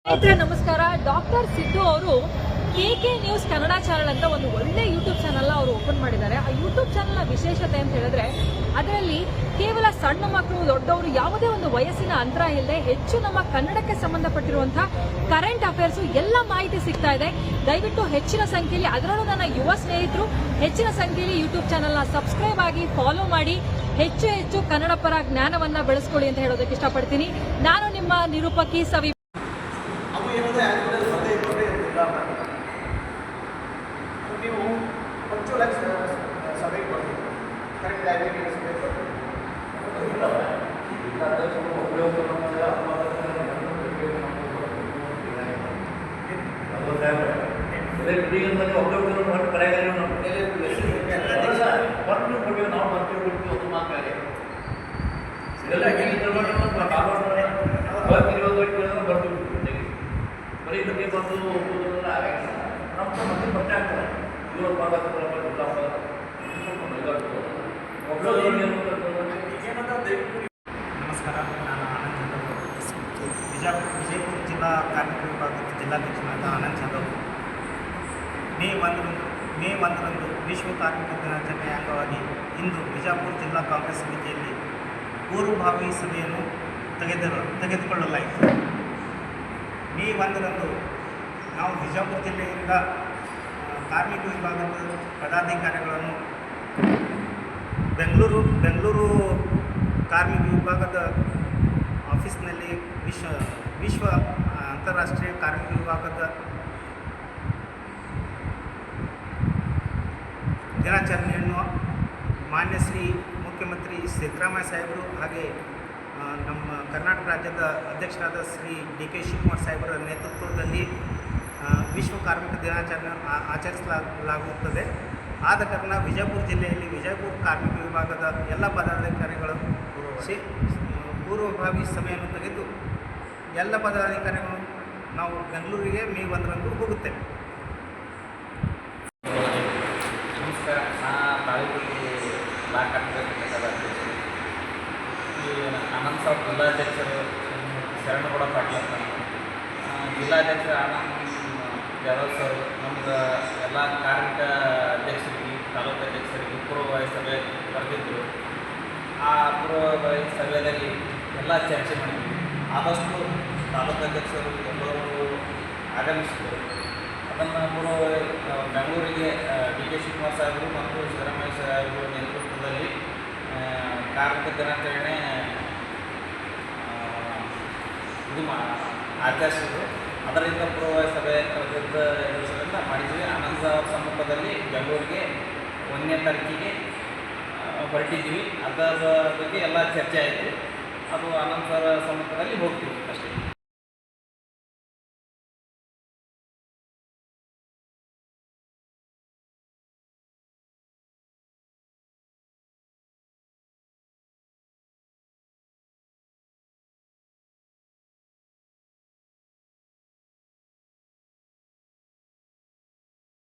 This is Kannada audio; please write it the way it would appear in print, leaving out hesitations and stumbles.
ಸ್ನೇಹಿತರೆ ನಮಸ್ಕಾರ. ಡಾಕ್ಟರ್ ಸಿದ್ದು ಅವರು KK ನ್ಯೂಸ್ ಕನ್ನಡ ಚಾನಲ್ ಅಂತ ಒಂದು ಒಳ್ಳೆ ಯೂಟ್ಯೂಬ್ ಚಾನಲ್ ಅವರು ಓಪನ್ ಮಾಡಿದ್ದಾರೆ. ಆ ಯೂಟ್ಯೂಬ್ ಚಾನಲ್ನ ವಿಶೇಷತೆ ಅಂತ ಹೇಳಿದ್ರೆ ಅದರಲ್ಲಿ ಕೇವಲ ಸಣ್ಣ ಮಕ್ಕಳು ದೊಡ್ಡವರು ಯಾವುದೇ ಒಂದು ವಯಸ್ಸಿನ ಅಂತರ ಇಲ್ಲದೆ ಹೆಚ್ಚು ನಮ್ಮ ಕನ್ನಡಕ್ಕೆ ಸಂಬಂಧಪಟ್ಟಿರುವಂತಹ ಕರೆಂಟ್ ಅಫೇರ್ಸ್ ಎಲ್ಲ ಮಾಹಿತಿ ಸಿಗ್ತಾ ಇದೆ. ದಯವಿಟ್ಟು ಹೆಚ್ಚಿನ ಸಂಖ್ಯೆಯಲ್ಲಿ, ಅದರಲ್ಲೂ ನನ್ನ ಯುವ ಸ್ನೇಹಿತರು ಹೆಚ್ಚಿನ ಸಂಖ್ಯೆಯಲ್ಲಿ ಯೂಟ್ಯೂಬ್ ಚಾನಲ್ನ ಸಬ್ಸ್ಕ್ರೈಬ್ ಆಗಿ ಫಾಲೋ ಮಾಡಿ ಹೆಚ್ಚು ಕನ್ನಡ ಪರ ಜ್ಞಾನವನ್ನ ಬೆಳೆಸ್ಕೊಳ್ಳಿ ಅಂತ ಹೇಳೋದಕ್ಕೆ ಇಷ್ಟಪಡ್ತೀನಿ. ನಾನು ನಿಮ್ಮ ನಿರೂಪಕಿ ಸವಿ. ನೀವು ಪಂಚುಲಕ್ಷ ಸಭೆಗೆ ಬರ್ತೀವಿ. ಕರೆಕ್ಟ್ ಲೈಬ್ರರಿ ಇರಿಸಬೇಕು. ನಮಸ್ಕಾರ, ನಾನು ಆನಂದ್ ಚಂದ್ರ, ವಿಜಯಪುರ ಜಿಲ್ಲಾ ಕಾರ್ಮಿಕ ವಿಭಾಗದ ಜಿಲ್ಲಾಧ್ಯಕ್ಷರಾದ ಆನಂದ್ ಚಂದ್ರ. ಮೇ 1ರಂದು ವಿಶ್ವ ಕಾರ್ಮಿಕ ದಿನಾಚರಣೆಯ ಅಂಗವಾಗಿ ಇಂದು ವಿಜಯಪುರ ಜಿಲ್ಲಾ ಕಾಂಗ್ರೆಸ್ ಸಮಿತಿಯಲ್ಲಿ ಪೂರ್ವಭಾವಿ ಸಭೆಯನ್ನು ತೆಗೆದುಕೊಳ್ಳಲಾಯಿತು. ಮೇ 1ರಂದು ನಾವು ವಿಜಯಪುರ ಜಿಲ್ಲೆಯಿಂದ ಕಾರ್ಮಿಕ ವಿಭಾಗದ ಪದಾಧಿಕಾರಿಗಳನ್ನು ಬೆಂಗಳೂರು ಕಾರ್ಮಿಕ ವಿಭಾಗದ ಆಫೀಸ್ನಲ್ಲಿ ವಿಶ್ವ ಅಂತಾರಾಷ್ಟ್ರೀಯ ಕಾರ್ಮಿಕ ವಿಭಾಗದ ದಿನಾಚರಣೆಯನ್ನು ಮಾನ್ಯ ಶ್ರೀ ಮುಖ್ಯಮಂತ್ರಿ ಸಿದ್ದರಾಮಯ್ಯ ಸಾಹೇಬರು ಹಾಗೆ ನಮ್ಮ ಕರ್ನಾಟಕ ರಾಜ್ಯದ ಅಧ್ಯಕ್ಷರಾದ ಶ್ರೀ DK ಶಿವಕುಮಾರ್ ಸಾಹೇಬರ ನೇತೃತ್ವದಲ್ಲಿ ವಿಶ್ವ ಕಾರ್ಮಿಕ ದಿನಾಚರಣೆ ಆಚರಿಸಲಾಗುತ್ತದೆ. ಆದ ಕಾರಣ ವಿಜಯಪುರ ಜಿಲ್ಲೆಯಲ್ಲಿ ವಿಜಯಪುರ ಕಾರ್ಮಿಕ ವಿಭಾಗದ ಎಲ್ಲ ಪದಾಧಿಕಾರಿಗಳು ಪೂರ್ವಭಾವಿ ಸಭೆಯನ್ನು ತೆಗೆದು ಎಲ್ಲ ಪದಾಧಿಕಾರಿಗಳು ನಾವು ಬೆಂಗಳೂರಿಗೆ ಮೇ 1ರಂದು ಹೋಗುತ್ತೇವೆ. ನಮಸ್ಕಾರ, ನಾನು ತಾಳಿಗುಡಿ ಬ್ಲಾಕ್ ಕಾರ್ಮಿಕರ ಈ ಆನಂದ್ ಸಾಬ್ ಜಿಲ್ಲಾಧ್ಯಕ್ಷರು ಶರಣಗೌಡ ಪಾಟೀಲ್ ಅಂತ, ಜಿಲ್ಲಾಧ್ಯಕ್ಷರು ಆನಂದ್ ಜಾಧವ್ ಸರ್ ನಮ್ಗೆ ಎಲ್ಲ ಕಾರ್ಮಿಕ ಅಧ್ಯಕ್ಷರಿಗೆ, ತಾಲೂಕು ಅಧ್ಯಕ್ಷರಿಗೆ ಪೂರ್ವಭಾವಿ ಸಭೆ ಕರೆದಿದ್ದರು. ಆ ಪೂರ್ವಭಾವಿ ಸಭೆಯಲ್ಲಿ ಎಲ್ಲ ಚರ್ಚೆ ಮಾಡಿದ್ವಿ. ಆದಷ್ಟು ತಾಲೂಕು ಅಧ್ಯಕ್ಷರು ಎಲ್ಲರೂ ಆಗಮಿಸಿದರು. ಅದನ್ನು ಬೆಂಗಳೂರಿಗೆ DK ಶಿವಕುಮಾರ್ ಸಾಹೇಬರು ಮತ್ತು ಸಿದ್ದರಾಮಯ್ಯ ಸಾಹೇಬರ ನೇತೃತ್ವದಲ್ಲಿ ಕಾರ್ಮಿಕ ದಿನಾಚರಣೆ ಆಚರಿಸಿದ್ರು. ಅದರಿಂದ ಪೂರ್ವಭಾವಿ ಸಭೆ ಕರೆದಿದ್ದ ದಿವಸದಿಂದ ಮಾಡಿದ್ವಿ. ಆನಂದ್ ಅವರ ಸಮ್ಮುಖದಲ್ಲಿ ಬೆಂಗಳೂರಿಗೆ 1ನೇ ತಾರೀಕಿಗೆ ಹೊರಟಿದ್ವಿ. ಅದರ ಬಗ್ಗೆ ಎಲ್ಲ ಚರ್ಚೆ ಆಯಿತು. ಅದು ಆನಂದ್ ಅವರ ಸಮ್ಮುಖದಲ್ಲಿ ಹೋಗ್ತೀವಿ.